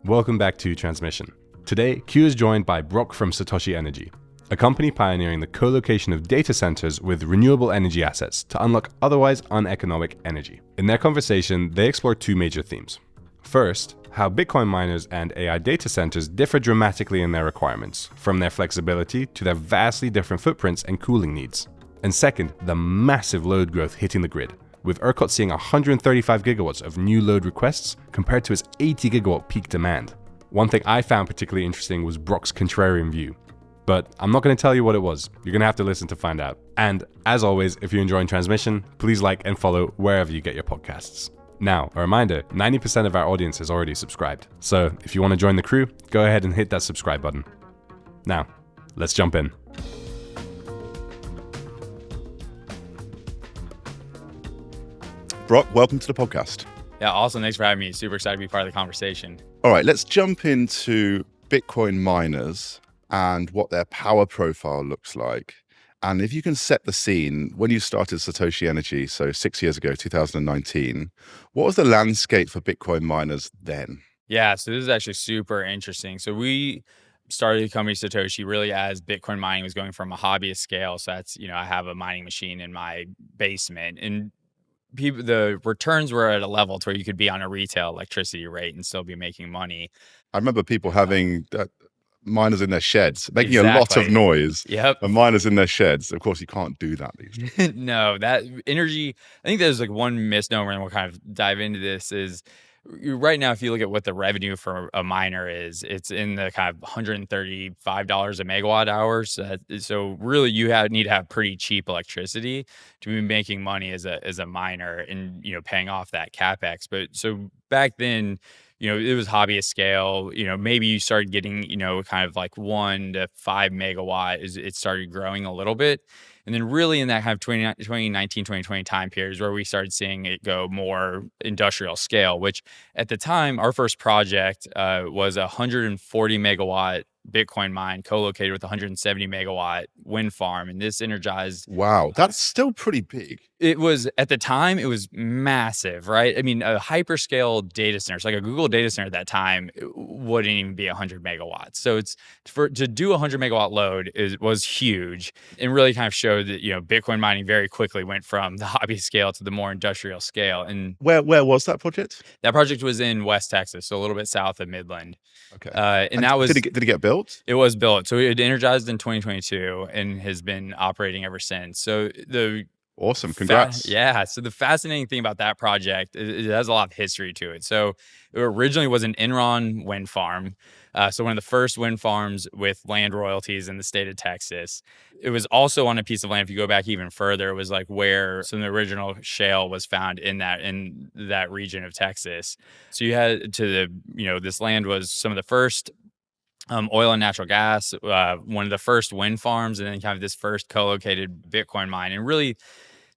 Welcome back to Transmission. Today, Q is joined by Brock from Satoshi Energy, a company pioneering the co-location of data centers with renewable energy assets to unlock otherwise uneconomic energy. In their conversation, they explore two major themes. First, how Bitcoin miners and AI data centers differ dramatically in their requirements, from their flexibility to their vastly different footprints and cooling needs. And second, the massive load growth hitting the grid, with ERCOT seeing 135 gigawatts of new load requests compared to its 80 gigawatt peak demand. One thing I found particularly interesting was Brock's contrarian view. But I'm not going to tell you what it was. You're going to have to listen to find out. And as always, if you're enjoying Transmission, please like and follow wherever you get your podcasts. Now, a reminder, 90% of our audience is already subscribed. So if you want to join the crew, go ahead and hit that subscribe button. Now, let's jump in. Brock, welcome to the podcast. Yeah, awesome. Thanks for having me. Super excited to be part of the conversation. All right, let's jump into Bitcoin miners and what their power profile looks like. And if you can set the scene, when you started Satoshi Energy, so 6 years ago, 2019, what was the landscape for Bitcoin miners then? Yeah, so this is actually super interesting. So we started the company Satoshi really as Bitcoin mining was going from a hobbyist scale. So that's, I have a mining machine in my basement, and the returns were at a level to where you could be on a retail electricity rate and still be making money. I remember people having miners in their sheds, making a lot of noise. Yep. And miners in their sheds. Of course, you can't do that these days. No, that energy, I think there's like one misnomer, and we'll kind of dive into this, is right now, if you look at what the revenue for a miner is, it's in the kind of $135 a megawatt hour. So really, you need to have pretty cheap electricity to be making money as a miner and paying off that capex. But so back then, it was hobbyist scale. Maybe you started getting kind of like 1 to 5 megawatt. It started growing a little bit. And then really in that kind of 2019, 2020 time period is where we started seeing it go more industrial scale, which at the time, our first project was a 140 megawatt Bitcoin mine co-located with a 170 megawatt wind farm. And this energized. Wow, that's still pretty big. It was, at the time, it was massive, right? I mean, a hyperscale data center, so like a Google data center at that time, wouldn't even be 100 megawatts. So to do a 100 megawatt load was huge, and really kind of showed that, Bitcoin mining very quickly went from the hobby scale to the more industrial scale. And where was that project? That project was in West Texas, so a little bit south of Midland. Okay. And that was... Did it get built? It was built. So it energized in 2022 and has been operating ever since. So Awesome. Congrats. Yeah. So the fascinating thing about that project, it has a lot of history to it. So it originally was an Enron wind farm. So one of the first wind farms with land royalties in the state of Texas. It was also on a piece of land, if you go back even further, it was like where some of the original shale was found in that region of Texas. So you had this land was some of the first oil and natural gas, one of the first wind farms, and then kind of this first co-located Bitcoin mine. And really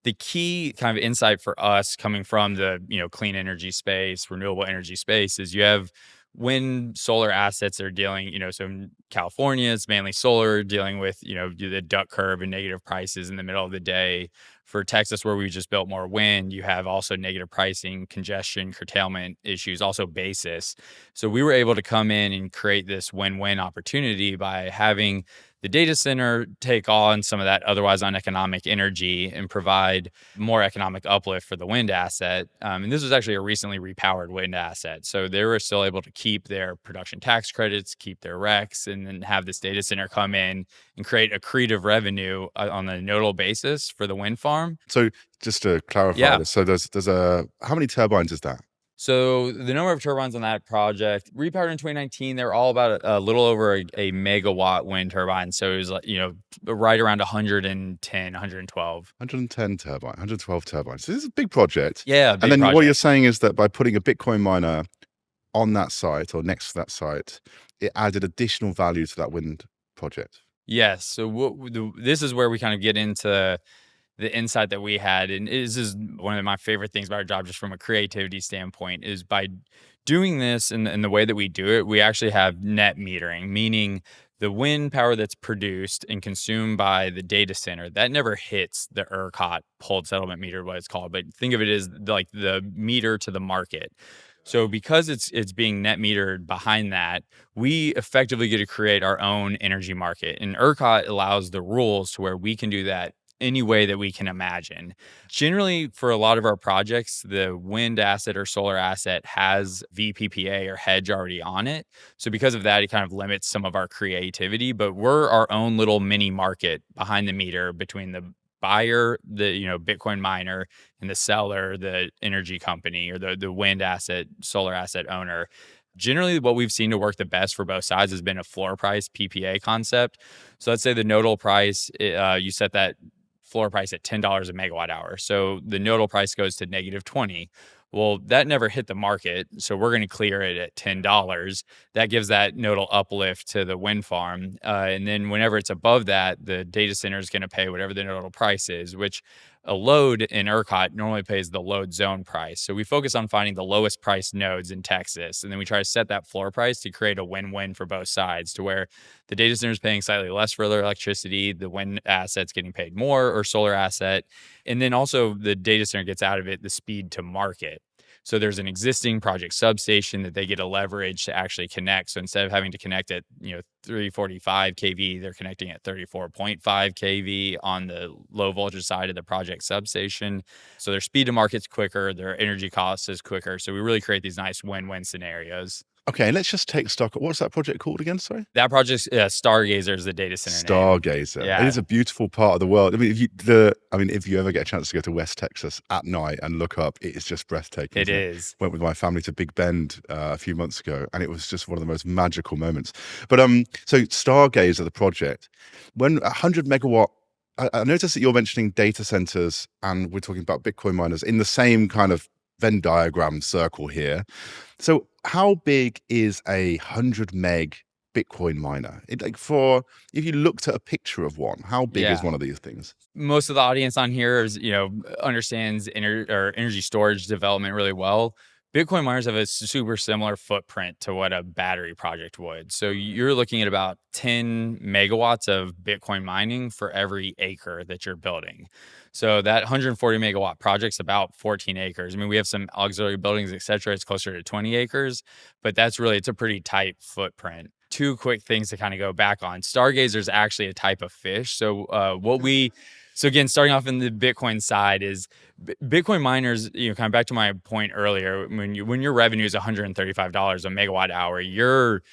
the key kind of insight for us coming from the, clean energy space, renewable energy space, is you have wind, solar assets that are dealing, so in California, it's mainly solar dealing with, the duck curve and negative prices in the middle of the day. For Texas, where we just built more wind, you have also negative pricing, congestion, curtailment issues, also basis. So we were able to come in and create this win-win opportunity by having the data center take on some of that otherwise uneconomic energy and provide more economic uplift for the wind asset. And this was actually a recently repowered wind asset. So they were still able to keep their production tax credits, keep their RECs, and then have this data center come in and create accretive revenue on a nodal basis for the wind farm. So just to clarify this, so there's how many turbines is that? So the number of turbines on that project, repowered in 2019, they were all about a little over a megawatt wind turbine. So it was like, right around 110, 112. 110 turbines, 112 turbines. So this is a big project. Yeah, and then what you're saying is that by putting a Bitcoin miner on that site or next to that site, it added additional value to that wind project. Yes. So this is where we kind of get into the insight that we had. And this is one of my favorite things about our job, just from a creativity standpoint, is by doing this in the way that we do it, we actually have net metering, meaning the wind power that's produced and consumed by the data center, that never hits the ERCOT pulled settlement meter, what it's called. But think of it as like the meter to the market. So because it's being net metered behind that, we effectively get to create our own energy market. And ERCOT allows the rules to where we can do that any way that we can imagine. Generally, for a lot of our projects, the wind asset or solar asset has VPPA or hedge already on it. So because of that, it kind of limits some of our creativity, but we're our own little mini market behind the meter between the buyer, the Bitcoin miner, and the seller, the energy company or the wind asset, solar asset owner. Generally, what we've seen to work the best for both sides has been a floor price PPA concept. So let's say the nodal price, you set that floor price at $10 a megawatt hour. So the nodal price goes to -20. Well, that never hit the market. So we're going to clear it at $10. That gives that nodal uplift to the wind farm. And then whenever it's above that, the data center is going to pay whatever the nodal price is, which a load in ERCOT normally pays the load zone price. So we focus on finding the lowest price nodes in Texas. And then we try to set that floor price to create a win-win for both sides, to where the data center is paying slightly less for their electricity, the wind asset's getting paid more, or solar asset. And then also the data center gets out of it the speed to market. So there's an existing project substation that they get a leverage to actually connect. So instead of having to connect at 345 kV, they're connecting at 34.5 kV on the low voltage side of the project substation. So their speed to market's quicker, their energy cost is quicker. So we really create these nice win-win scenarios. Okay, let's just take stock. What's that project called again? Sorry? That project's Stargazer is the data center name. Stargazer. Yeah. It is a beautiful part of the world. I mean, if you ever get a chance to go to West Texas at night and look up, it is just breathtaking. It is. Went with my family to Big Bend a few months ago, and it was just one of the most magical moments. But so Stargazer, the project, when 100 megawatt. I noticed that you're mentioning data centers, and we're talking about Bitcoin miners in the same kind of Venn diagram circle here. So how big is 100 meg Bitcoin miner? If you looked at a picture of one, how big is one of these things? Most of the audience on here is, understands energy storage development really well. Bitcoin miners have a super similar footprint to what a battery project would. So you're looking at about 10 megawatts of Bitcoin mining for every acre that you're building. So that 140 megawatt project's about 14 acres. I mean, we have some auxiliary buildings, et cetera. It's closer to 20 acres, but it's a pretty tight footprint. Two quick things to kind of go back on. Stargazer is actually a type of fish. So So again, starting off in the Bitcoin side is Bitcoin miners, kind of back to my point earlier, when your revenue is $135 a megawatt hour, you're,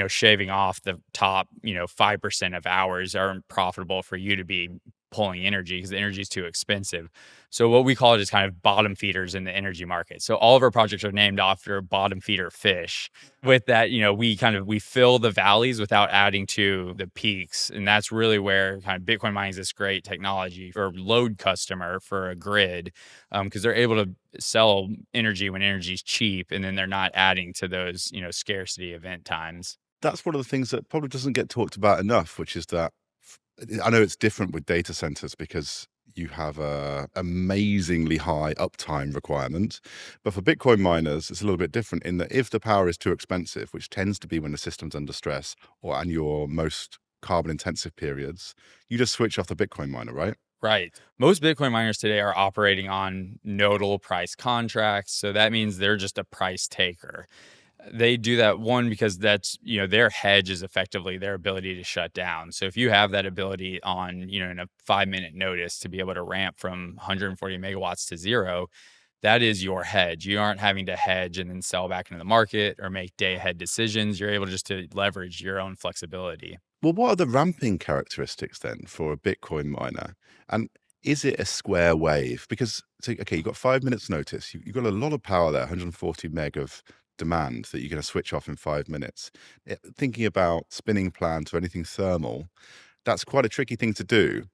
shaving off the top, 5% of hours aren't profitable for you to be pulling energy because the energy is too expensive. So what we call it is kind of bottom feeders in the energy market. So all of our projects are named after bottom feeder fish. With that, we fill the valleys without adding to the peaks. And that's really where kind of Bitcoin mining is this great technology for a load customer for a grid, because they're able to sell energy when energy is cheap, and then they're not adding to those, scarcity event times. That's one of the things that probably doesn't get talked about enough, which is that I know it's different with data centers because you have a amazingly high uptime requirement. But for Bitcoin miners, it's a little bit different in that if the power is too expensive, which tends to be when the system's under stress and your most carbon intensive periods, you just switch off the Bitcoin miner, right? Right. Most Bitcoin miners today are operating on nodal price contracts. So that means they're just a price taker. They do that, one, because that's, their hedge is effectively their ability to shut down. So if you have that ability on, in a 5-minute notice to be able to ramp from 140 megawatts to 0, that is your hedge. You aren't having to hedge and then sell back into the market or make day ahead decisions. You're able just to leverage your own flexibility. Well, what are the ramping characteristics then for a Bitcoin miner? And is it a square wave? Because, you've got 5 minutes notice. You've got a lot of power there, 140 meg of demand that you're going to switch off in 5 minutes. Thinking about spinning plants or anything thermal, that's quite a tricky thing to do.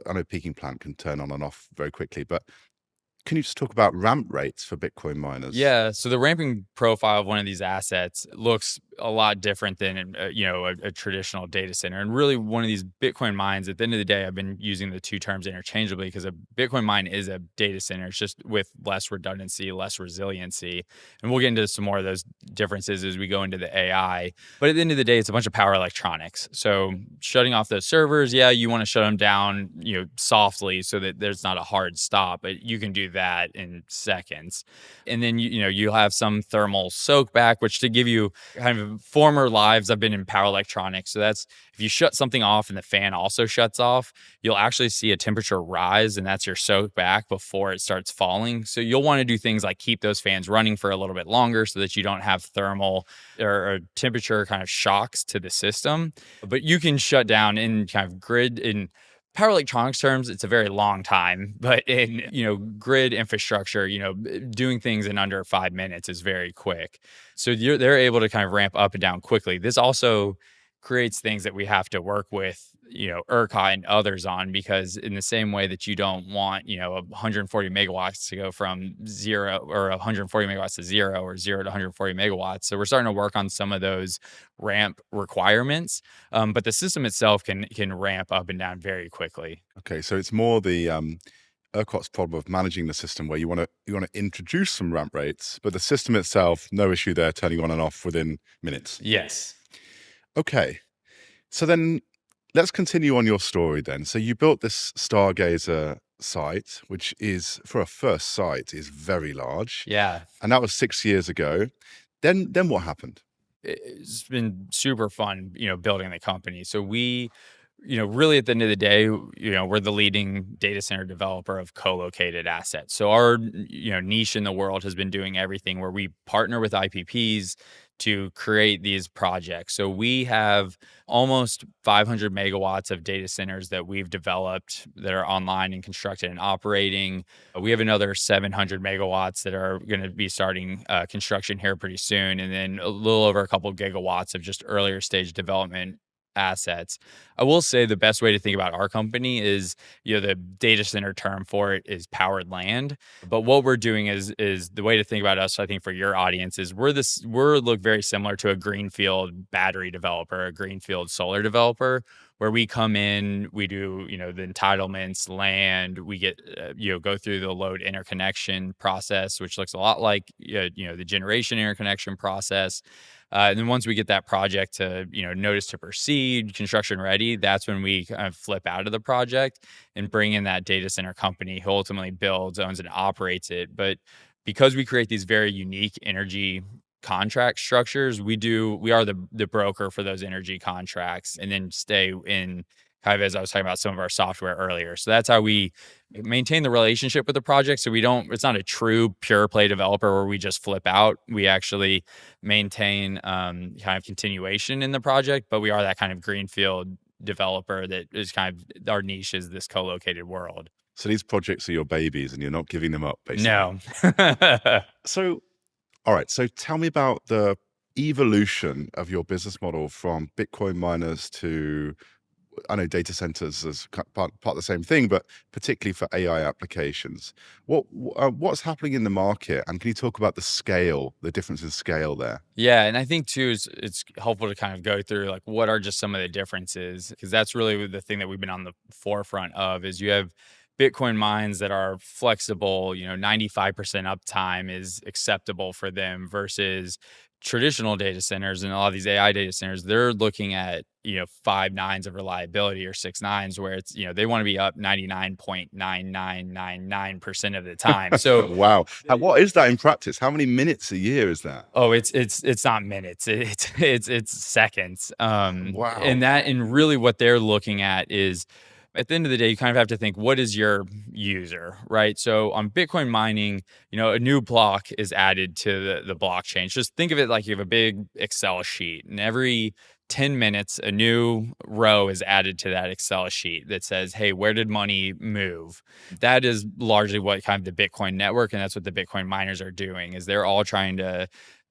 I know peaking plant can turn on and off very quickly, but can you just talk about ramp rates for Bitcoin miners? Yeah. So the ramping profile of one of these assets looks a lot different than a traditional data center. And really, one of these Bitcoin mines, at the end of the day, I've been using the two terms interchangeably because a Bitcoin mine is a data center. It's just with less redundancy, less resiliency, and we'll get into some more of those differences as we go into the AI. But at the end of the day, it's a bunch of power electronics. So shutting off those servers, yeah, you want to shut them down, softly so that there's not a hard stop, but you can do that in seconds. And then you'll have some thermal soak back, which, to give you kind of former lives, I've been in power electronics. So that's if you shut something off and the fan also shuts off, you'll actually see a temperature rise, and that's your soak back before it starts falling. So you'll want to do things like keep those fans running for a little bit longer so that you don't have thermal or temperature kind of shocks to the system. But you can shut down in kind of grid in power electronics terms, it's a very long time, but in grid infrastructure, doing things in under 5 minutes is very quick. So they're able to kind of ramp up and down quickly. This also creates things that we have to work with, ERCOT and others on, because in the same way that you don't want, 140 megawatts to go from zero, or 140 megawatts to zero, or zero to 140 megawatts. So we're starting to work on some of those ramp requirements, but the system itself can ramp up and down very quickly. Okay, so it's more the ERCOT's problem of managing the system, where you want to introduce some ramp rates, but the system itself, no issue there, turning on and off within minutes. Yes. Okay, so then let's continue on your story then. So you built this Stargazer site, which is, for a first site, is very large. Yeah. And that was 6 years ago. Then what happened? It's been super fun, building the company. So we, really at the end of the day, we're the leading data center developer of co-located assets. So our, niche in the world has been doing everything where we partner with IPPs to create these projects. So we have almost 500 megawatts of data centers that we've developed that are online and constructed and operating. We have another 700 megawatts that are going to be starting construction here pretty soon. And then a little over a couple gigawatts of just earlier stage development assets. I will say the best way to think about our company is, the data center term for it is powered land. But what we're doing is the way to think about us, I think, for your audience, is we look very similar to a greenfield battery developer, a greenfield solar developer, where we come in, we do, the entitlements, land, we get, go through the load interconnection process, which looks a lot like, the generation interconnection process. And then once we get that project to, notice to proceed, construction ready, that's when we kind of flip out of the project and bring in that data center company who ultimately builds, owns, and operates it. But because we create these very unique energy contract structures, we are the broker for those energy contracts, and then stay in kind of, as I was talking about, some of our software earlier. So that's how we maintain the relationship with the project. So it's not a true pure play developer where we just flip out. We actually maintain kind of continuation in the project, but we are that kind of greenfield developer that is kind of, our niche is this co-located world. So these projects are your babies and you're not giving them up, basically. No. So, all right. So tell me about the evolution of your business model from Bitcoin miners to, I know data centers is part of the same thing, but particularly for AI applications. What's happening in the market, and can you talk about the difference in scale there? Yeah, and I think too, it's helpful to kind of go through like what are just some of the differences, because that's really the thing that we've been on the forefront of. Is you have Bitcoin mines that are flexible, 95% uptime is acceptable for them, versus traditional data centers and a lot of these AI data centers, they're looking at, 5 nines of reliability or 6 nines, where it's, they want to be up 99.9999% of the time. So wow. And what is that in practice? How many minutes a year is that? Oh, it's not minutes. It's seconds. Wow. And really what they're looking at is, at the end of the day, you kind of have to think, what is your user, right? So on Bitcoin mining, a new block is added to the blockchain. Just think of it like you have a big Excel sheet, and every 10 minutes, a new row is added to that Excel sheet that says, hey, where did money move? That is largely what kind of the Bitcoin network, and that's what the Bitcoin miners are doing, is they're all trying to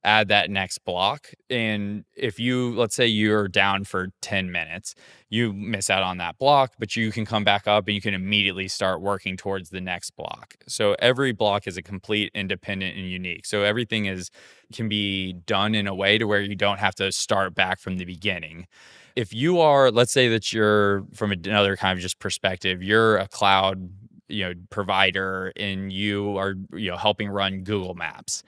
add that next block. And if let's say you're down for 10 minutes, you miss out on that block, but you can come back up and you can immediately start working towards the next block. So every block is a complete, independent, and unique. So everything can be done in a way to where you don't have to start back from the beginning. If you are, let's say that you're from another kind of just perspective, you're a cloud, provider, and you are, helping run Google Maps.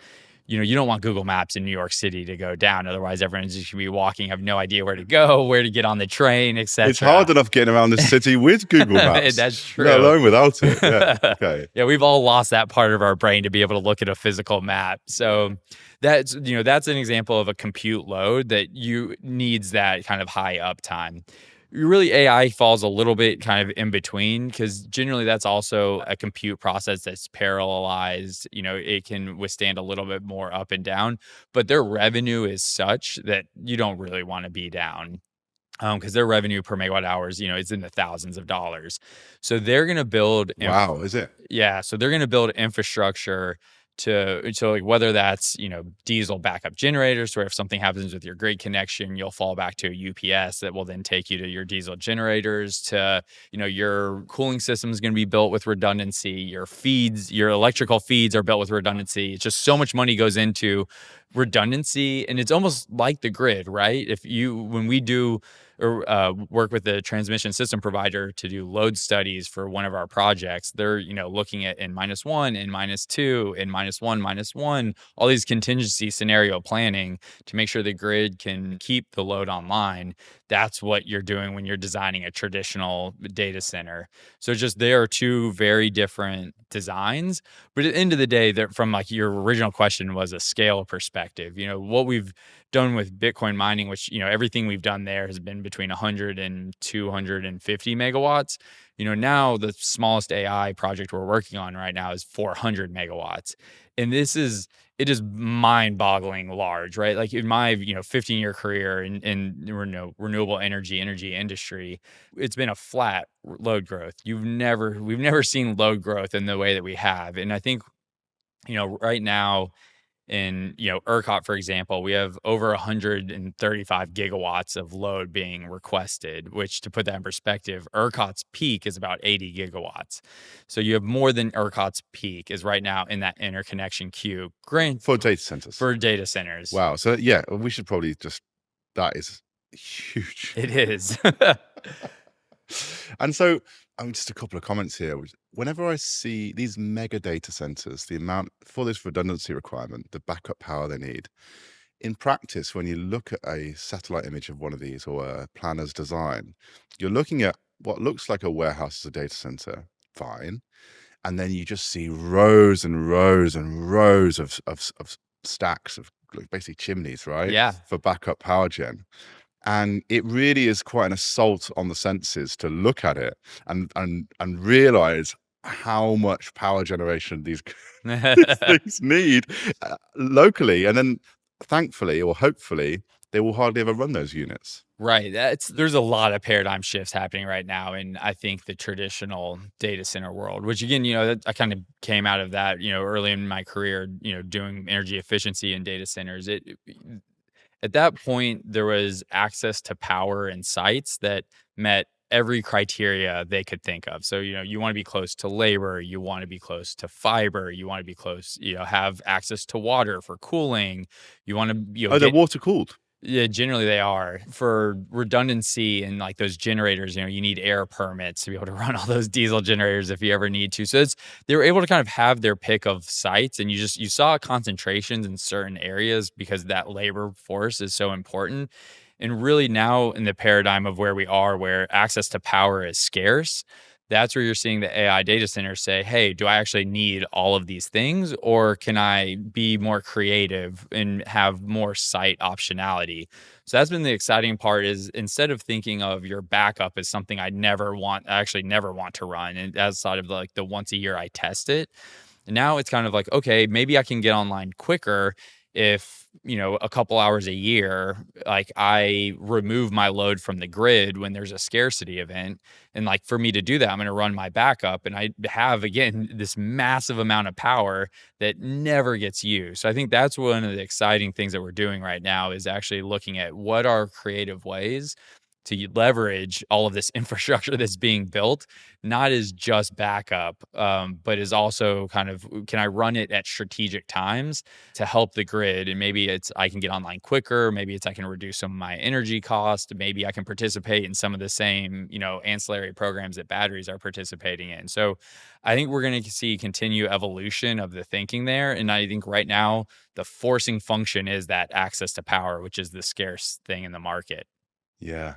You don't want Google Maps in New York City to go down. Otherwise, everyone's just going to be walking, have no idea where to go, where to get on the train, etc. It's hard enough getting around the city with Google Maps. That's true. Let alone without it. Yeah. Okay. Yeah, we've all lost that part of our brain to be able to look at a physical map. So that's an example of a compute load that needs that kind of high uptime. Really, AI falls a little bit kind of in between, because generally that's also a compute process that's parallelized. It can withstand a little bit more up and down, but their revenue is such that you don't really want to be down, because their revenue per megawatt hours, is in the thousands of dollars. So they're going to build. Wow, is it? Yeah. So they're going to build infrastructure to like, whether that's, diesel backup generators, where if something happens with your grid connection, you'll fall back to a UPS that will then take you to your diesel generators, to, your cooling system is going to be built with redundancy. Your electrical feeds are built with redundancy. It's just so much money goes into redundancy, and it's almost like the grid, right? When we do or work with the transmission system provider to do load studies for one of our projects, they're looking at N-1, N-2, N-1, all these contingency scenario planning to make sure the grid can keep the load online. That's what you're doing when you're designing a traditional data center. So there are two very different designs, but at the end of the day, from like your original question was a scale perspective. What we've done with Bitcoin mining, which, everything we've done there has been between 100 and 250 megawatts. Now the smallest AI project we're working on right now is 400 megawatts. And it is mind-boggling large, right? Like in my, 15-year career in renewable energy industry, it's been a flat load growth. We've never seen load growth in the way that we have. And I think, right now, in ERCOT, for example, we have over 135 gigawatts of load being requested, which, to put that in perspective, ERCOT's peak is about 80 gigawatts. So you have more than ERCOT's peak is right now in that interconnection queue. For data centers. For data centers. Wow. So yeah, we should probably that is huge. It is. And so, just a couple of comments here. Whenever I see these mega data centers, the amount for this redundancy requirement, the backup power they need, in practice, when you look at a satellite image of one of these or a planner's design, you're looking at what looks like a warehouse as a data center, fine. And then you just see rows and rows and rows of stacks of basically chimneys, right? Yeah. For backup power gen. And it really is quite an assault on the senses to look at it and realize how much power generation these things need locally. And then thankfully or hopefully, they will hardly ever run those units. Right. There's a lot of paradigm shifts happening right now in, I think, the traditional data center world, which again, I kind of came out of that, early in my career, doing energy efficiency in data centers. At that point, there was access to power and sites that met every criteria they could think of. So, you want to be close to labor, you want to be close to fiber, you want to be close, have access to water for cooling. You want to, they're water cooled. Yeah, generally they are. For redundancy and like those generators, you need air permits to be able to run all those diesel generators if you ever need to. So they were able to kind of have their pick of sites, and you saw concentrations in certain areas because that labor force is so important. And really now in the paradigm of where we are, where access to power is scarce, that's where you're seeing the AI data centers say, hey, do I actually need all of these things, or can I be more creative and have more site optionality? So that's been the exciting part, is instead of thinking of your backup as something I actually never want to run, and as sort of like the once a year I test it, now it's kind of like, okay, maybe I can get online quicker if, a couple hours a year, like I remove my load from the grid when there's a scarcity event. And like for me to do that, I'm going to run my backup and I have, again, this massive amount of power that never gets used. So I think that's one of the exciting things that we're doing right now is actually looking at what are creative ways to leverage all of this infrastructure that's being built, not as just backup, but is also kind of, can I run it at strategic times to help the grid? And maybe it's I can get online quicker. Maybe it's I can reduce some of my energy cost. Maybe I can participate in some of the same, ancillary programs that batteries are participating in. So I think we're going to see continued evolution of the thinking there. And I think right now the forcing function is that access to power, which is the scarce thing in the market. Yeah.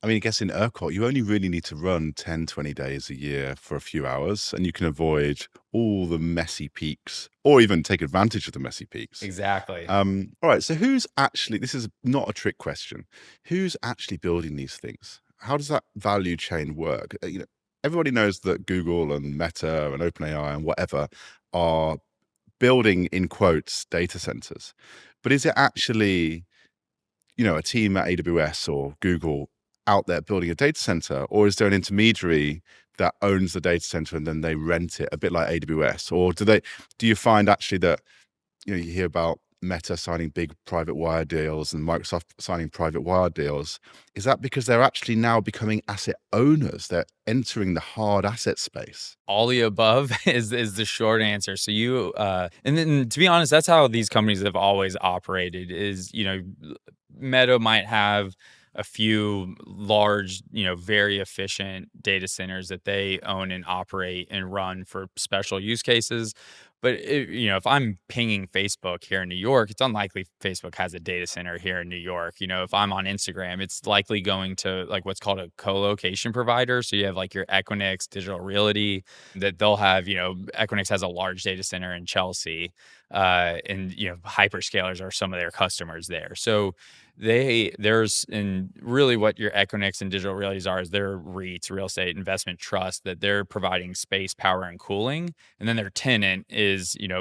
I mean, I guess in ERCOT, you only really need to run 10, 20 days a year for a few hours, and you can avoid all the messy peaks or even take advantage of the messy peaks. Exactly. All right. So who's actually, this is not a trick question, who's actually building these things? How does that value chain work? Everybody knows that Google and Meta and OpenAI and whatever are building, in quotes, data centers. But is it actually, a team at AWS or Google out there building a data center, or is there an intermediary that owns the data center and then they rent it, a bit like AWS? Or do you find actually that you hear about Meta signing big private wire deals and Microsoft signing private wire deals? Is that because they're actually now becoming asset owners? They're entering the hard asset space. All the above is the short answer. So and then to be honest, that's how these companies have always operated. Is Meta might have a few large, very efficient data centers that they own and operate and run for special use cases. But if I'm pinging Facebook here in New York, it's unlikely Facebook has a data center here in New York. If I'm on Instagram, it's likely going to like what's called a collocation provider. So you have like your Equinix, Digital Realty, that they'll have. Equinix has a large data center in Chelsea, and hyperscalers are some of their customers there. So and really what your Equinix and Digital Realities are is they're REITs, real estate investment trust, that they're providing space, power, and cooling. And then their tenant is,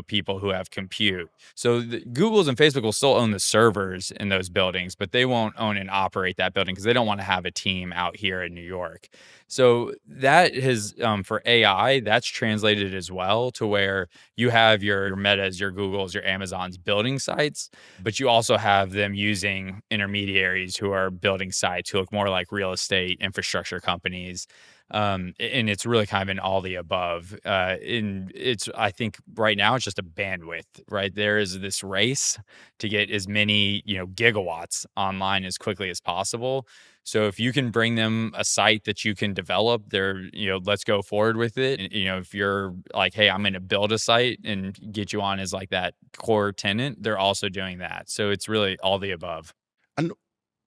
people who have compute. So the Google's and Facebook will still own the servers in those buildings, but they won't own and operate that building because they don't want to have a team out here in New York. So that has, for AI, that's translated as well to where you have your Metas, your Googles, your Amazons building sites, but you also have them using intermediaries who are building sites who look more like real estate infrastructure companies. And it's really kind of an all the above. I think right now it's just a bandwidth, right? There is this race to get as many, gigawatts online as quickly as possible. So if you can bring them a site that you can develop there, let's go forward with it. And, if you're like, hey, I'm going to build a site and get you on as like that core tenant, they're also doing that. So it's really all the above. And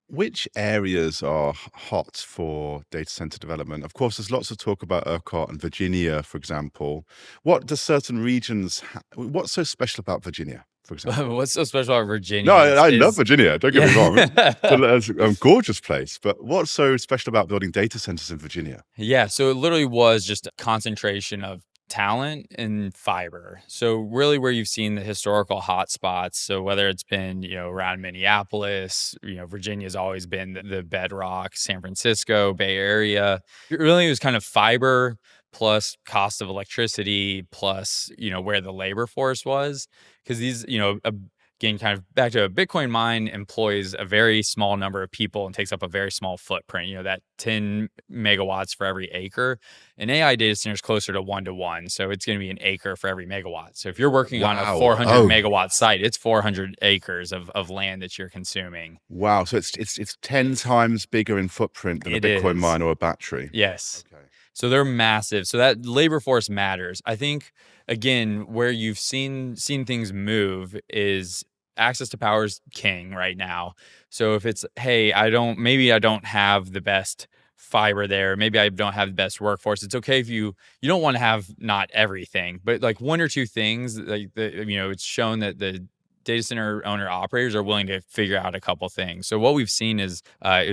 which areas are hot for data center development? Of course, there's lots of talk about ERCOT and Virginia, for example. What do certain regions, what's so special about Virginia, for example? What's so special about Virginia? No, I love Virginia. Don't get me wrong. It's a gorgeous place. But what's so special about building data centers in Virginia? Yeah, so it literally was just a concentration of talent and fiber. So really where you've seen the historical hotspots, so whether it's been, around Minneapolis, Virginia's always been the bedrock, San Francisco, Bay Area. It really was kind of fiber plus cost of electricity plus, where the labor force was. Because these, again, kind of back to a Bitcoin mine employs a very small number of people and takes up a very small footprint, that 10 megawatts for every acre. An AI data center is closer to 1-to-1. So it's going to be an acre for every megawatt. So if you're working on a 400 megawatt site, it's 400 acres of land that you're consuming. Wow. So it's 10 times bigger in footprint than a Bitcoin mine or a battery. Yes. Okay. So they're massive. So that labor force matters. I think, again, where you've seen things move is access to power is king right now. So if it's, hey, maybe I don't have the best fiber there, maybe I don't have the best workforce. It's okay if you don't want to have not everything, but like one or two things. Like it's shown that the data center owner operators are willing to figure out a couple things. So what we've seen is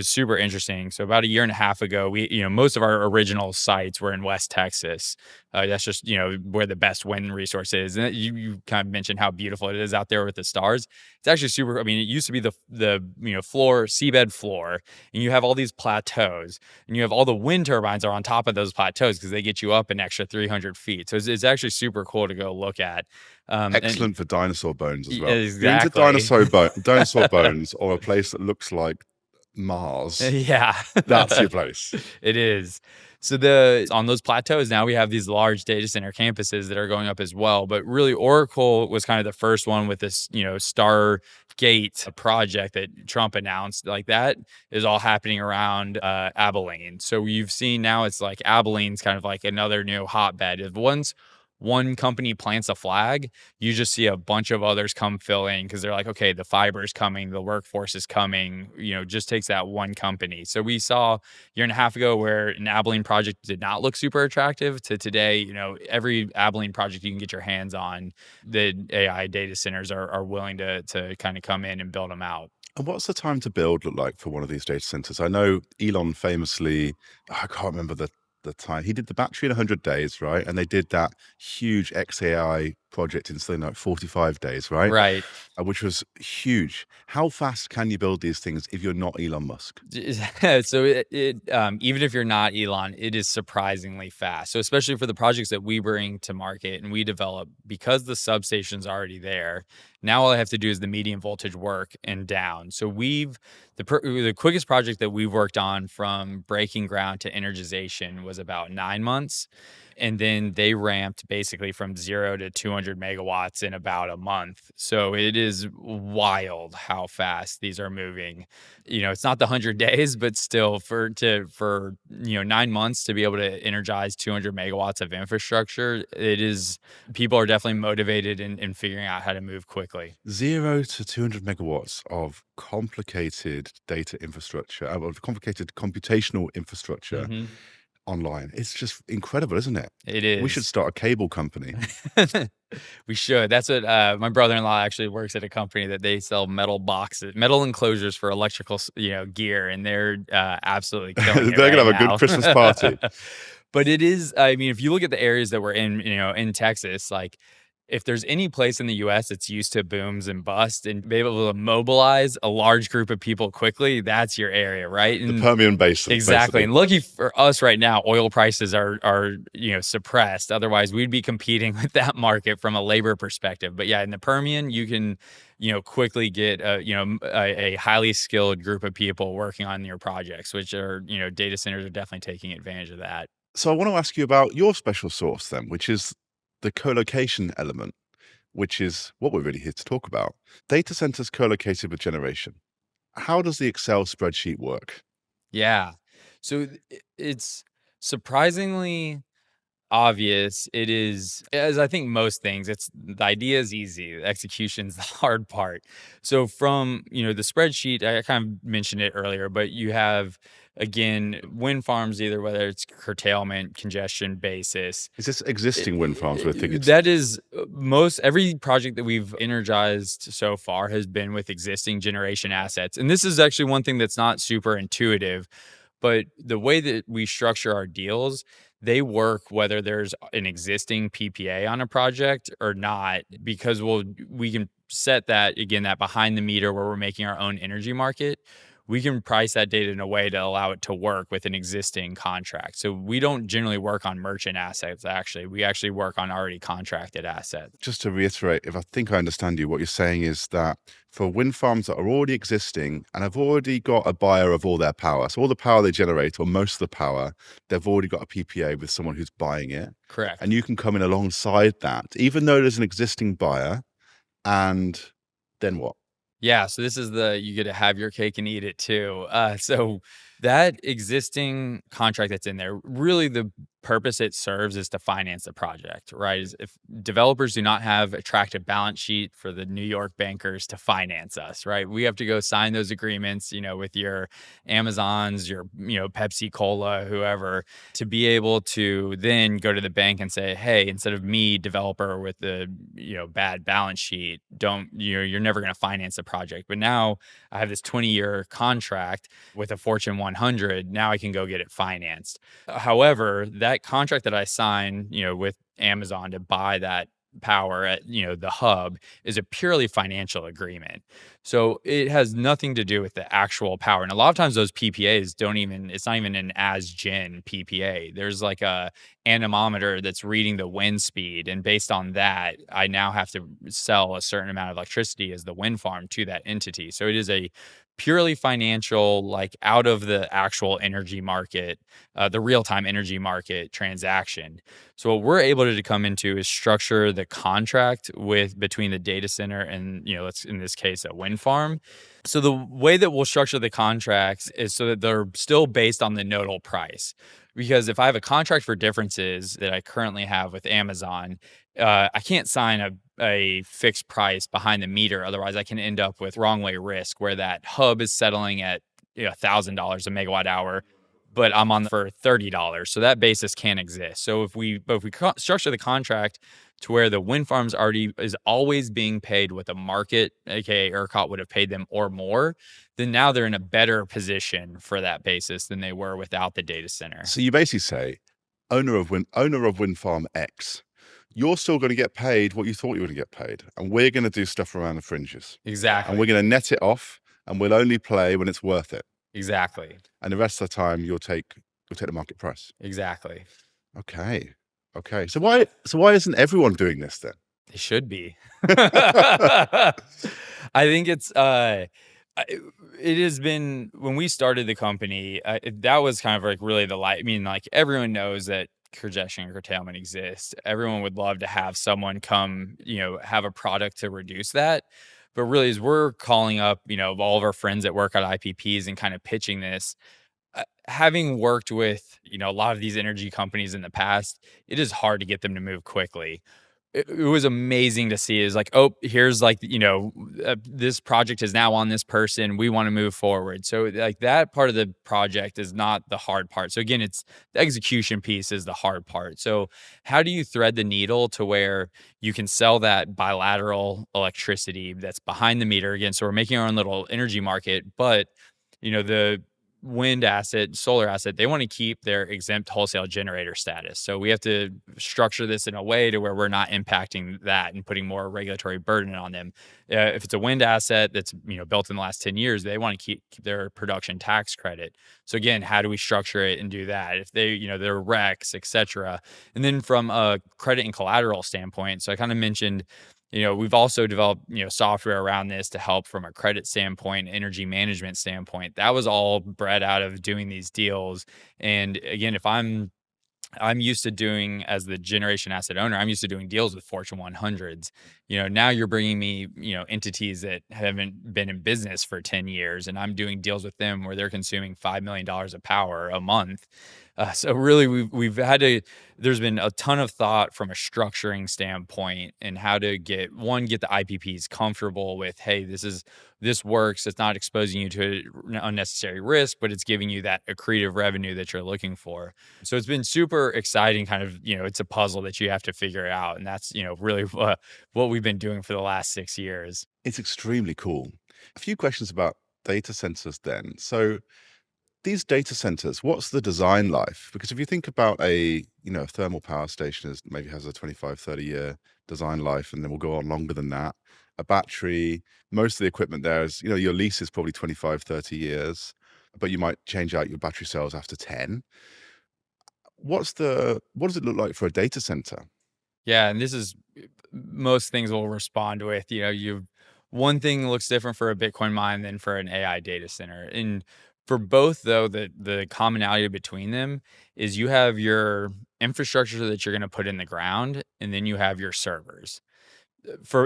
super interesting. So about a year and a half ago, most of our original sites were in West Texas. That's just where the best wind resource is. And you kind of mentioned how beautiful it is out there with the stars. It's actually super. I mean, it used to be the seabed floor, and you have all these plateaus, and you have all the wind turbines are on top of those plateaus because they get you up an extra 300 feet. So it's actually super cool to go look at. Excellent for dinosaur bones as well. Exactly. You're into dinosaur bones or a place that looks like Mars. Yeah, That's your place. It is. So on those plateaus now we have these large data center campuses that are going up as well. But really, Oracle was kind of the first one with this, Stargate project that Trump announced. Like that is all happening around Abilene. So you've seen now it's like Abilene's kind of like another new hotbed. If once one company plants a flag, you just see a bunch of others come fill in because they're like, okay, the fiber's coming, the workforce is coming, just takes that one company. So we saw a year and a half ago where an Abilene project did not look super attractive to today, every Abilene project you can get your hands on, the AI data centers are willing to kind of come in and build them out. And what's the time to build look like for one of these data centers? I know Elon famously, I can't remember the time, he did the battery in 100 days, right? And they did that huge XAI project in something like 45 days, right? Right. Which was huge. How fast can you build these things if you're not Elon Musk? So even if you're not Elon, it is surprisingly fast. So especially for the projects that we bring to market and we develop, because the substation's already there, now all I have to do is the medium voltage work and down. So the quickest project that we've worked on from breaking ground to energization was about 9 months. And then they ramped basically from 0 to 200 megawatts in about a month. So it is wild how fast these are moving. It's not the 100 days, but still for 9 months to be able to energize 200 megawatts of infrastructure, people are definitely motivated in figuring out how to move quickly. 0 to 200 megawatts of complicated data infrastructure, of complicated computational infrastructure. Mm-hmm. Online. It's just incredible, isn't it? It is. We should start a cable company. We should. That's what my brother-in-law actually works at a company that they sell metal enclosures for electrical, gear, and they're absolutely killing it. They're gonna right have a now. good Christmas party. But it is. I mean, if you look at the areas that we're in Texas, like, if there's any place in the U.S. that's used to booms and busts and be able to mobilize a large group of people quickly, that's your area, right? The Permian Basin. Exactly. Basically. And lucky for us right now, oil prices are suppressed. Otherwise, we'd be competing with that market from a labor perspective. But yeah, in the Permian, you can quickly get a highly skilled group of people working on your projects, which are data centers are definitely taking advantage of that. So I want to ask you about your special sauce then, which is the collocation element, which is what we're really here to talk about. Data centers co-located with generation. How does the Excel spreadsheet work? Yeah. So it's surprisingly obvious. It is, as I think most things, the idea is easy. The execution's the hard part. So from, the spreadsheet, I kind of mentioned it earlier, but you have, again, wind farms, either whether it's curtailment, congestion basis. Is this existing wind farms? I think That is every project that we've energized so far has been with existing generation assets. And this is actually one thing that's not super intuitive, but the way that we structure our deals, they work whether there's an existing PPA on a project or not, because we can set that behind the meter where we're making our own energy market. We can price that data in a way to allow it to work with an existing contract. So we don't generally work on merchant assets, actually. We actually work on already contracted assets. Just to reiterate, if I think I understand you, what you're saying is that for wind farms that are already existing and have already got a buyer of all their power, so all the power they generate, or most of the power, they've already got a PPA with someone who's buying it. Correct. And you can come in alongside that, even though there's an existing buyer, and then what? Yeah, so this is you get to have your cake and eat it too. So that existing contract that's in there, really the purpose it serves is to finance the project, right? If developers do not have attractive balance sheet for the New York bankers to finance us, right? We have to go sign those agreements, with your Amazons, your, Pepsi Cola, whoever, to be able to then go to the bank and say, hey, instead of me, developer with the, bad balance sheet, you're never going to finance the project. But now I have this 20-year contract with a Fortune 100. Now I can go get it financed. However, that contract that I signed, with Amazon to buy that power at, the hub is a purely financial agreement. So it has nothing to do with the actual power. And a lot of times those PPAs it's not even an as-gen PPA. There's like a anemometer that's reading the wind speed. And based on that, I now have to sell a certain amount of electricity as the wind farm to that entity. So it is a purely financial, like out of the actual energy market, the real-time energy market transaction. So what we're able to come into is structure the contract between the data center and, let's in this case a wind farm. So the way that we'll structure the contracts is so that they're still based on the nodal price. Because if I have a contract for differences that I currently have with Amazon, I can't sign a fixed price behind the meter. Otherwise, I can end up with wrong way risk where that hub is settling at $1,000 a megawatt hour, but I'm on for $30. So that basis can't exist. So if we structure the contract to where the wind farms is always being paid what the market, aka ERCOT, would have paid them or more, then now they're in a better position for that basis than they were without the data center. So you basically say, owner of wind farm X, you're still going to get paid what you thought you were going to get paid, and we're going to do stuff around the fringes. Exactly. And we're going to net it off, and we'll only play when it's worth it. Exactly. And the rest of the time, you'll take the market price. Exactly. Okay. So why isn't everyone doing this then? They should be. I think it has been, when we started the company, that was kind of like really the light. I mean, like everyone knows that congestion and curtailment exists. Everyone would love to have someone come, have a product to reduce that. But really, as we're calling up, all of our friends that work at IPPs and kind of pitching this, having worked with, a lot of these energy companies in the past, it is hard to get them to move quickly. It was amazing to see. Is like, oh, here's like, this project is now on this person. We want to move forward. So like that part of the project is not the hard part. So again, it's the execution piece is the hard part. So how do you thread the needle to where you can sell that bilateral electricity that's behind the meter? Again, so we're making our own little energy market, but the wind asset, solar asset, they want to keep their exempt wholesale generator status. So we have to structure this in a way to where we're not impacting that and putting more regulatory burden on them. If it's a wind asset that's built in the last 10 years, they want to keep their production tax credit. So again, how do we structure it and do that? If they, they're RECs, et cetera. And then from a credit and collateral standpoint, so I kind of mentioned, we've also developed, software around this to help from a credit standpoint, energy management standpoint. That was all bred out of doing these deals. And again, if I'm used to doing, as the generation asset owner, I'm used to doing deals with Fortune 100s. Now you're bringing me, entities that haven't been in business for 10 years, and I'm doing deals with them where they're consuming $5 million of power a month. So really, we've had to. There's been a ton of thought from a structuring standpoint and how to get the IPPs comfortable with, hey, this works. It's not exposing you to unnecessary risk, but it's giving you that accretive revenue that you're looking for. So it's been super exciting. Kind of, it's a puzzle that you have to figure out, and that's really what we've been doing for the last 6 years. It's extremely cool. A few questions about data centers then. So these data centers, what's the design life? Because if you think about a thermal power station maybe has a 25, 30-year design life, and then will go on longer than that. A battery, most of the equipment there is, your lease is probably 25, 30 years, but you might change out your battery cells after 10. What does it look like for a data center? Yeah, and this is most things will respond with, one thing looks different for a Bitcoin mine than for an AI data center. And for both, though, the commonality between them is you have your infrastructure that you're going to put in the ground, and then you have your servers.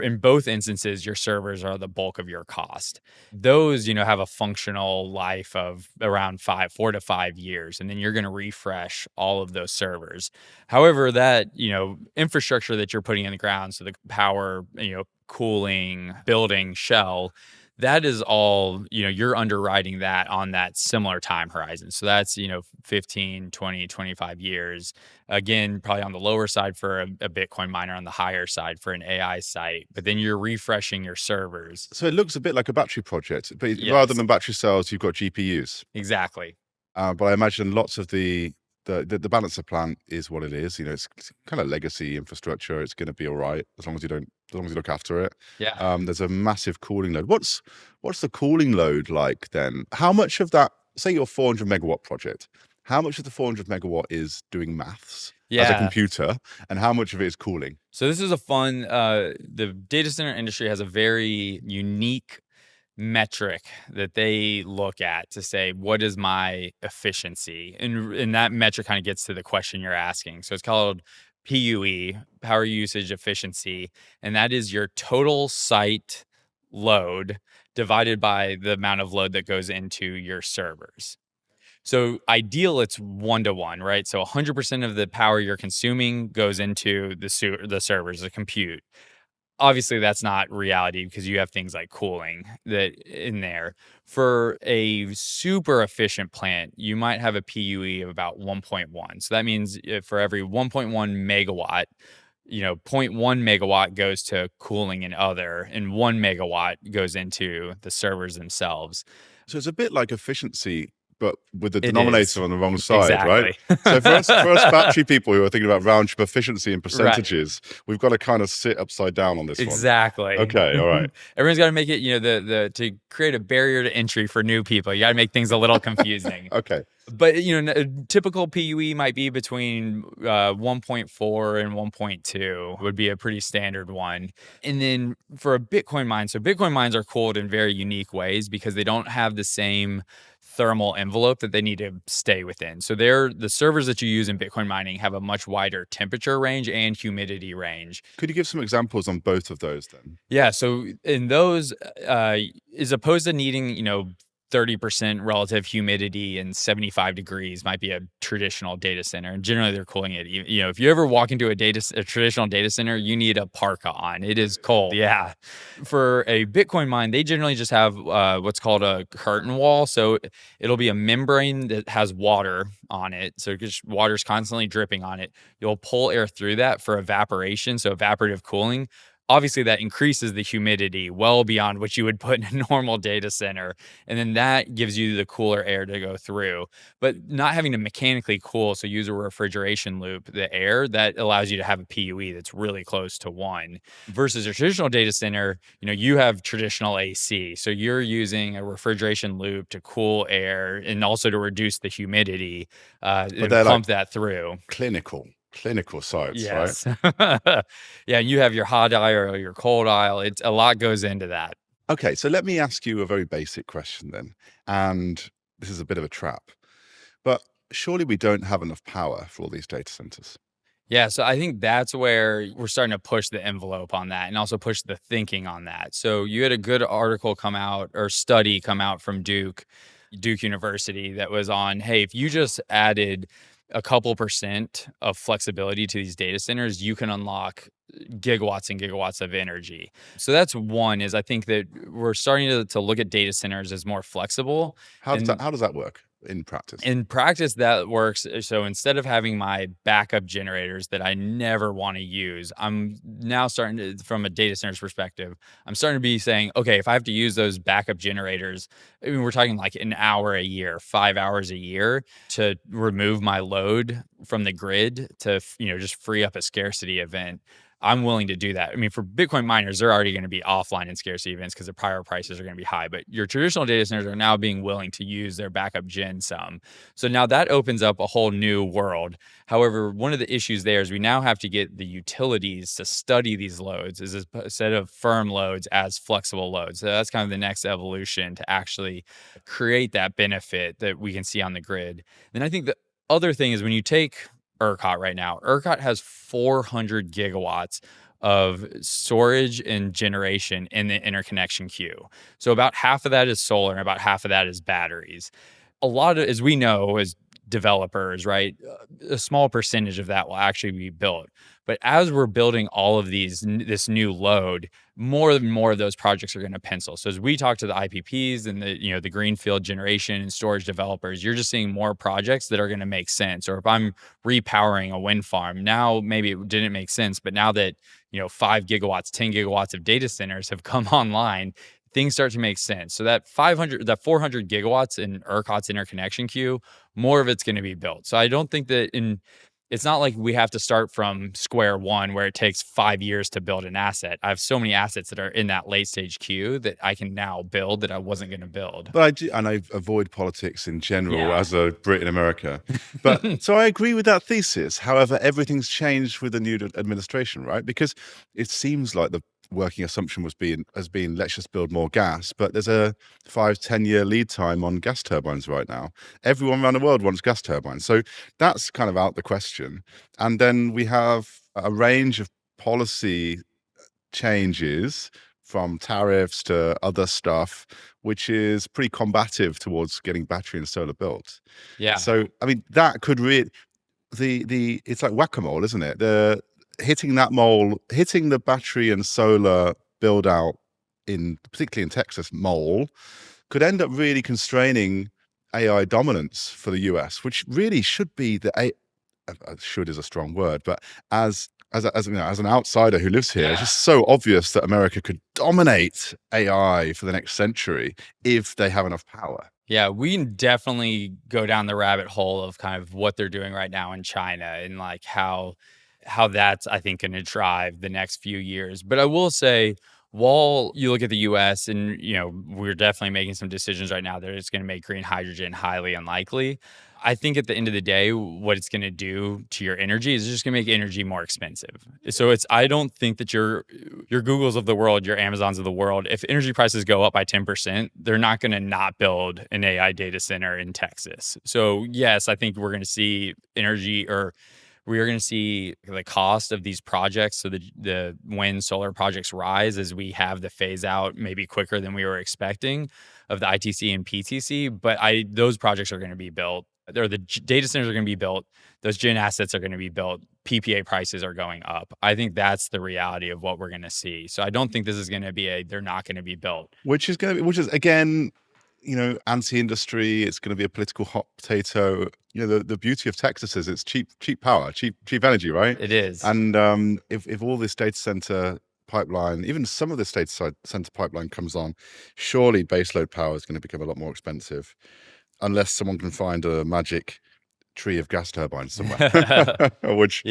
in both instances, your servers are the bulk of your cost. Those, have a functional life of around 4 to 5 years, and then you're going to refresh all of those servers. However, that, infrastructure that you're putting in the ground, so the power, cooling, building, shell, that is all, you're underwriting that on that similar time horizon. So that's, 15, 20, 25 years. Again, probably on the lower side for a Bitcoin miner, on the higher side for an AI site. But then you're refreshing your servers. So it looks a bit like a battery project, but rather Yes. than battery cells, you've got GPUs. Exactly. But I imagine lots of the balancer plant is what it is. It's kind of legacy infrastructure. It's going to be all right as long as you look after it. Yeah. There's a massive cooling load. What's the cooling load like then? How much of that, say your 400 megawatt project, how much of the 400 megawatt is doing maths as a computer, and how much of it is cooling? So this is a fun, the data center industry has a very unique metric that they look at to say, what is my efficiency? And that metric kind of gets to the question you're asking. So it's called PUE, power usage efficiency, and that is your total site load divided by the amount of load that goes into your servers. So ideal, it's 1-to-1, right? So 100% of the power you're consuming goes into the servers, the compute. Obviously, that's not reality because you have things like cooling that in there. For a super efficient plant, you might have a PUE of about 1.1. So that means for every 1.1 megawatt, 0.1 megawatt goes to cooling and other, and 1 megawatt goes into the servers themselves. So it's a bit like efficiency, but with the It denominator is. on the wrong side, right? Exactly. So for us battery people who are thinking about round trip efficiency and percentages, we've got to kind of sit upside down on this one. Exactly. Okay, all right. Everyone's got to make it, to create a barrier to entry for new people. You got to make things a little confusing. Okay. But, a typical PUE might be between 1.4 and 1.2 would be a pretty standard one. And then for a Bitcoin mine, so Bitcoin mines are cooled in very unique ways because they don't have the same thermal envelope that they need to stay within. So the servers that you use in Bitcoin mining have a much wider temperature range and humidity range. Could you give some examples on both of those then? Yeah. So in those, as opposed to needing, 30% relative humidity and 75 degrees might be a traditional data center. And generally they're cooling it. If you ever walk into a traditional data center, you need a parka on. It is cold. Yeah. For a Bitcoin mine, they generally just have what's called a curtain wall. So it'll be a membrane that has water on it. So just water's constantly dripping on it. You'll pull air through that for evaporation. So evaporative cooling. Obviously, that increases the humidity well beyond what you would put in a normal data center. And then that gives you the cooler air to go through. But not having to mechanically cool, so use a refrigeration loop, the air, that allows you to have a PUE that's really close to 1. Versus a traditional data center, you have traditional AC. So you're using a refrigeration loop to cool air and also to reduce the humidity and pump that through. Clinical sites, yes. right? Yeah, you have your hot aisle or your cold aisle. It's a lot goes into that. Okay, so let me ask you a very basic question then. And this is a bit of a trap, but surely we don't have enough power for all these data centers. Yeah, so I think that's where we're starting to push the envelope on that and also push the thinking on that. So you had a good article come out or study come out from Duke University that was on, hey, if you just added a couple % of flexibility to these data centers, you can unlock gigawatts and gigawatts of energy. So that's one, is I think that we're starting to look at data centers as more flexible. How does that work in practice? In practice, that works. So instead of having my backup generators that I never want to use, I'm now starting to, from a data center's perspective, I'm starting to be saying, okay, if I have to use those backup generators, I mean, we're talking like an hour a year, 5 hours a year to remove my load from the grid to, just free up a scarcity event. I'm willing to do that. I mean, for Bitcoin miners, they're already going to be offline in scarcity events because the power prices are going to be high. But your traditional data centers are now being willing to use their backup gen some. So now that opens up a whole new world. However, one of the issues there is we now have to get the utilities to study these loads instead of firm loads as flexible loads. So that's kind of the next evolution to actually create that benefit that we can see on the grid. Then I think the other thing is when you take ERCOT right now, ERCOT has 400 gigawatts of storage and generation in the interconnection queue. So about half of that is solar and about half of that is batteries. A lot of, as we know, as developers, right, a small percentage of that will actually be built. But as we're building all of this new load, more and more of those projects are going to pencil. So as we talk to the IPPs and the greenfield generation and storage developers, you're just seeing more projects that are going to make sense. Or if I'm repowering a wind farm, now maybe it didn't make sense, but now that 5 gigawatts, 10 gigawatts of data centers have come online, things start to make sense. So that 400 gigawatts in ERCOT's interconnection queue, more of it's going to be built. So I don't think that it's not like we have to start from square one where it takes 5 years to build an asset. I have so many assets that are in that late stage queue that I can now build that I wasn't going to build. But I do, and I avoid politics in general as a Brit in America. But so I agree with that thesis. However, everything's changed with the new administration, right? Because it seems like the working assumption has been let's just build more gas, but there's a 5-10 year lead time on gas turbines right now. Everyone around the world wants gas turbines, so that's kind of out the question. And then we have a range of policy changes from tariffs to other stuff, which is pretty combative towards getting battery and solar built. So I mean that could really it's like whack-a-mole, isn't it? Hitting the battery and solar build out particularly in Texas mole could end up really constraining AI dominance for the US, which really should be should is a strong word, but as an outsider who lives here, it's just so obvious that America could dominate AI for the next century if they have enough power. Yeah, we can definitely go down the rabbit hole of kind of what they're doing right now in China and like how that's, I think, going to drive the next few years. But I will say, while you look at the US and, we're definitely making some decisions right now that it's going to make green hydrogen highly unlikely. I think at the end of the day, what it's going to do to your energy is just going to make energy more expensive. So I don't think that your Googles of the world, your Amazons of the world, if energy prices go up by 10%, they're not going to not build an AI data center in Texas. So yes, I think we're going to see we are going to see the cost of these projects, so the wind solar projects rise as we have the phase out maybe quicker than we were expecting of the ITC and PTC. But those projects are going to be built. The data centers are going to be built. Those gen assets are going to be built. PPA prices are going up. I think that's the reality of what we're going to see. So I don't think this is going to be they're not going to be built. Which is again, anti-industry. It's going to be a political hot potato. The beauty of Texas is it's cheap power, cheap energy, right? It is. And if all this data center pipeline, even some of this data center pipeline comes on, surely baseload power is going to become a lot more expensive, unless someone can find a magic tree of gas turbines somewhere, which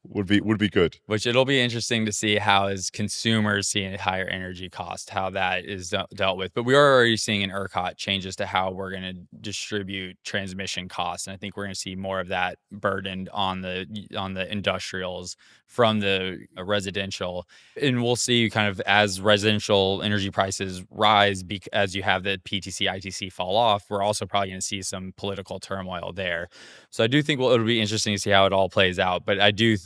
would be good. Which it'll be interesting to see how, as consumers seeing higher energy cost, how that is dealt with. But we are already seeing in ERCOT changes to how we're going to distribute transmission costs, and I think we're going to see more of that burdened on the industrials from the residential. And we'll see kind of as residential energy prices rise, as you have the PTC, ITC fall off, we're also probably going to see some political turmoil there. So I do think it'll be interesting to see how it all plays out. But I do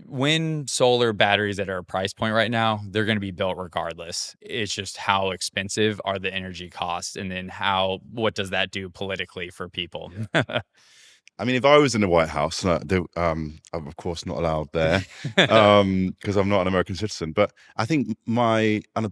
wind, solar, batteries at our price point right now, they're going to be built regardless. It's just how expensive are the energy costs, and then what does that do politically for people? I mean, if I was in the White House, I'm of course not allowed there because I'm not an American citizen. But I think on a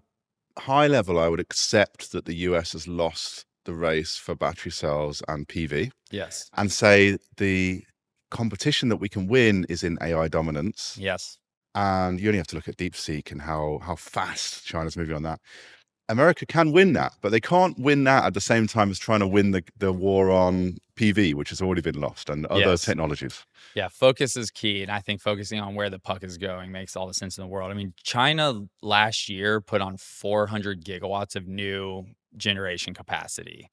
high level, I would accept that the US has lost the race for battery cells and PV. Yes. And say the competition that we can win is in AI dominance. Yes. And you only have to look at DeepSeek and how fast China's moving on that. America can win that, but they can't win that at the same time as trying to win the war on PV, which has already been lost, and other technologies. Yeah, focus is key. And I think focusing on where the puck is going makes all the sense in the world. I mean, China last year put on 400 gigawatts of new generation capacity,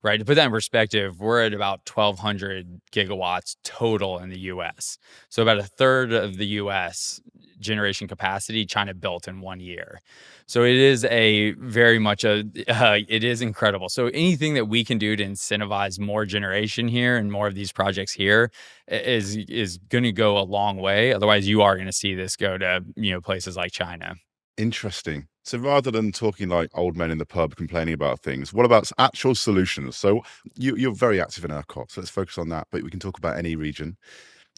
right? To put that in perspective, we're at about 1,200 gigawatts total in the US. So about a third of the US generation capacity China built in 1 year. So it is a very much it is incredible. So anything that we can do to incentivize more generation here and more of these projects here is going to go a long way. Otherwise, you are going to see this go to, places like China. Interesting. So rather than talking like old men in the pub complaining about things, what about actual solutions? So you're very active in ERCOT, so let's focus on that, but we can talk about any region.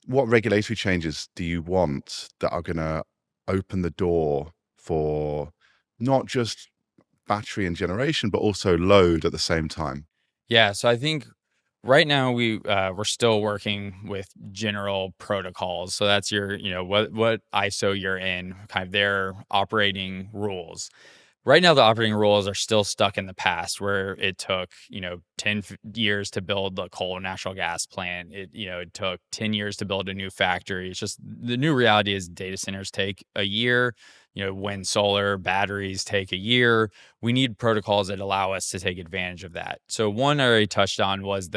What regulatory changes do you want that are going to open the door for not just battery and generation, but also load at the same time? Yeah, so I think right now we're still working with general protocols. So that's your, what ISO you're in, kind of their operating rules. Right now, the operating rules are still stuck in the past where it took, 10 years to build the coal and natural gas plant. It took 10 years to build a new factory. It's just the new reality is data centers take a year. Wind, solar, batteries take a year. We need protocols that allow us to take advantage of that. So one I already touched on was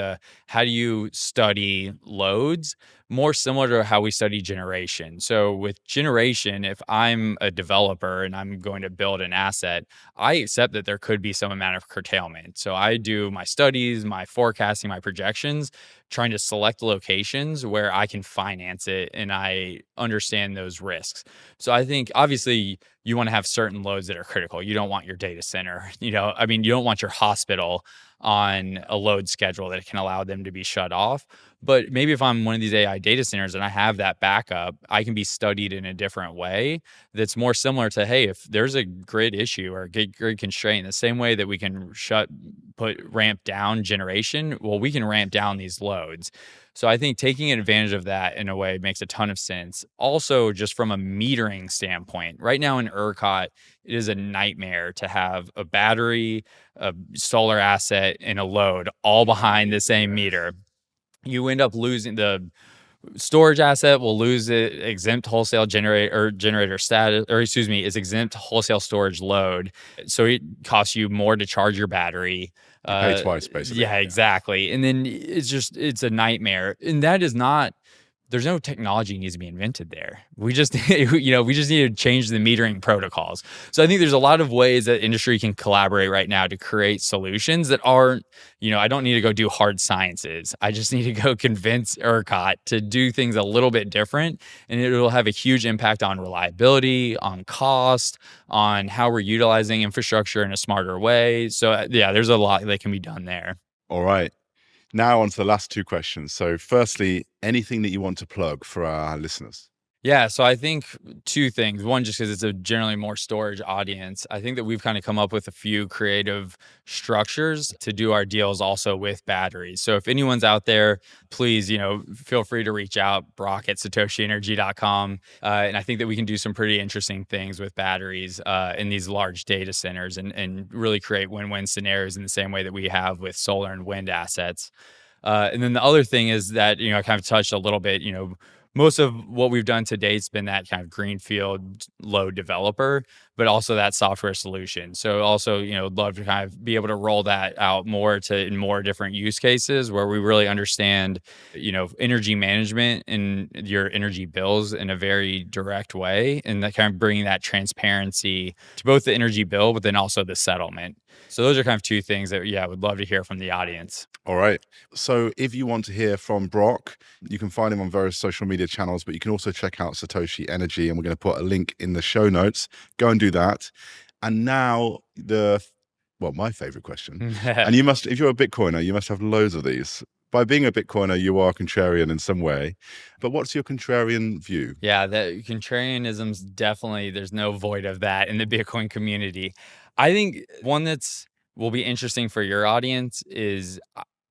how do you study loads? More similar to how we study generation. So with generation, if I'm a developer and I'm going to build an asset, I accept that there could be some amount of curtailment. So I do my studies, my forecasting, my projections, trying to select locations where I can finance it and I understand those risks. So I think obviously you want to have certain loads that are critical. You don't want your data center, you don't want your hospital on a load schedule that can allow them to be shut off. But maybe if I'm one of these AI data centers and I have that backup, I can be studied in a different way that's more similar to, hey, if there's a grid issue or a grid constraint, the same way that we can ramp down generation, well, we can ramp down these loads. So I think taking advantage of that in a way makes a ton of sense. Also, just from a metering standpoint, right now in ERCOT, it is a nightmare to have a battery, a solar asset, and a load all behind the same meter. You end up losing the storage asset will lose it exempt wholesale generator status, or excuse me, is exempt wholesale storage load. So it costs you more to charge your battery. You pay twice, basically. Yeah, exactly. And then it's a nightmare. And that is not, there's no technology needs to be invented there. We just, we just need to change the metering protocols. So I think there's a lot of ways that industry can collaborate right now to create solutions that aren't, I don't need to go do hard sciences. I just need to go convince ERCOT to do things a little bit different, and it will have a huge impact on reliability, on cost, on how we're utilizing infrastructure in a smarter way. So yeah, there's a lot that can be done there. All right. Now on to the last two questions. So firstly, anything that you want to plug for our listeners? Yeah, so I think two things. One, just because it's a generally more storage audience, I think that we've kind of come up with a few creative structures to do our deals also with batteries. So if anyone's out there, please, feel free to reach out, Brock at satoshienergy.com. And I think that we can do some pretty interesting things with batteries in these large data centers and really create win-win scenarios in the same way that we have with solar and wind assets. And then the other thing is that, I kind of touched a little bit, most of what we've done to date has been that kind of greenfield load developer, but also that software solution. So also, love to kind of be able to roll that out in more different use cases where we really understand, energy management and your energy bills in a very direct way, and that kind of bringing that transparency to both the energy bill, but then also the settlement. So those are kind of two things that, I would love to hear from the audience. All right. So if you want to hear from Brock, you can find him on various social media channels, but you can also check out Satoshi Energy, and we're going to put a link in the show notes. Go and do that. And now my favorite question. And if you're a Bitcoiner, you must have loads of these. By being a Bitcoiner, you are contrarian in some way. But what's your contrarian view? Yeah, the contrarianism's definitely, there's no void of that in the Bitcoin community. I think one will be interesting for your audience is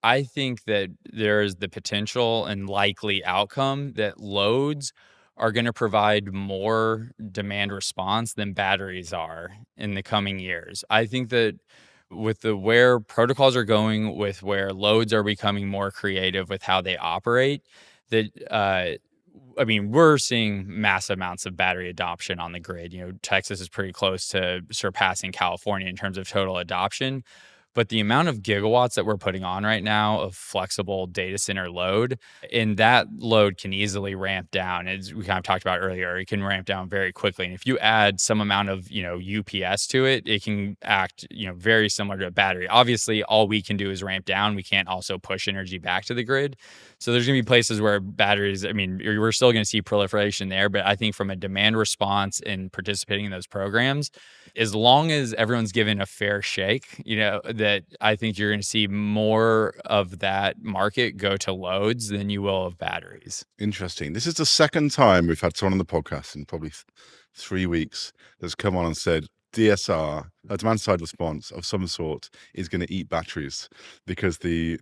I think that there's the potential and likely outcome that loads are going to provide more demand response than batteries are in the coming years. I think that with where protocols are going, with where loads are becoming more creative with how they operate, that we're seeing massive amounts of battery adoption on the grid. Texas is pretty close to surpassing California in terms of total adoption. But the amount of gigawatts that we're putting on right now of flexible data center load, and that load can easily ramp down. As we kind of talked about earlier, it can ramp down very quickly. And if you add some amount of, UPS to it, it can act, very similar to a battery. Obviously, all we can do is ramp down. We can't also push energy back to the grid. So there's going to be places where batteries, we're still going to see proliferation there. But I think from a demand response and participating in those programs, as long as everyone's given a fair shake, that I think you're going to see more of that market go to loads than you will of batteries. Interesting. This is the second time we've had someone on the podcast in probably 3 weeks that's come on and said DSR, a demand side response of some sort, is going to eat batteries because the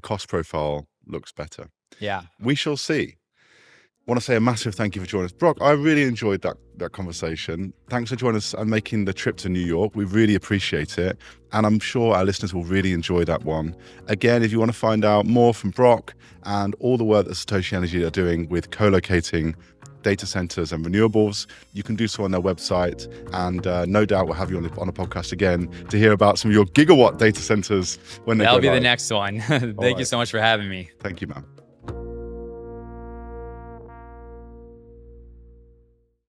cost profile looks better. Yeah. We shall see. I want to say a massive thank you for joining us. Brock, I really enjoyed that conversation. Thanks for joining us and making the trip to New York. We really appreciate it. And I'm sure our listeners will really enjoy that one. Again, if you want to find out more from Brock and all the work that Satoshi Energy are doing with co-locating data centers and renewables, you can do so on their website. And no doubt we'll have you on a podcast again to hear about some of your gigawatt data centers when they That'll go be live. the next one. Thank you so much for having me. Thank you, man.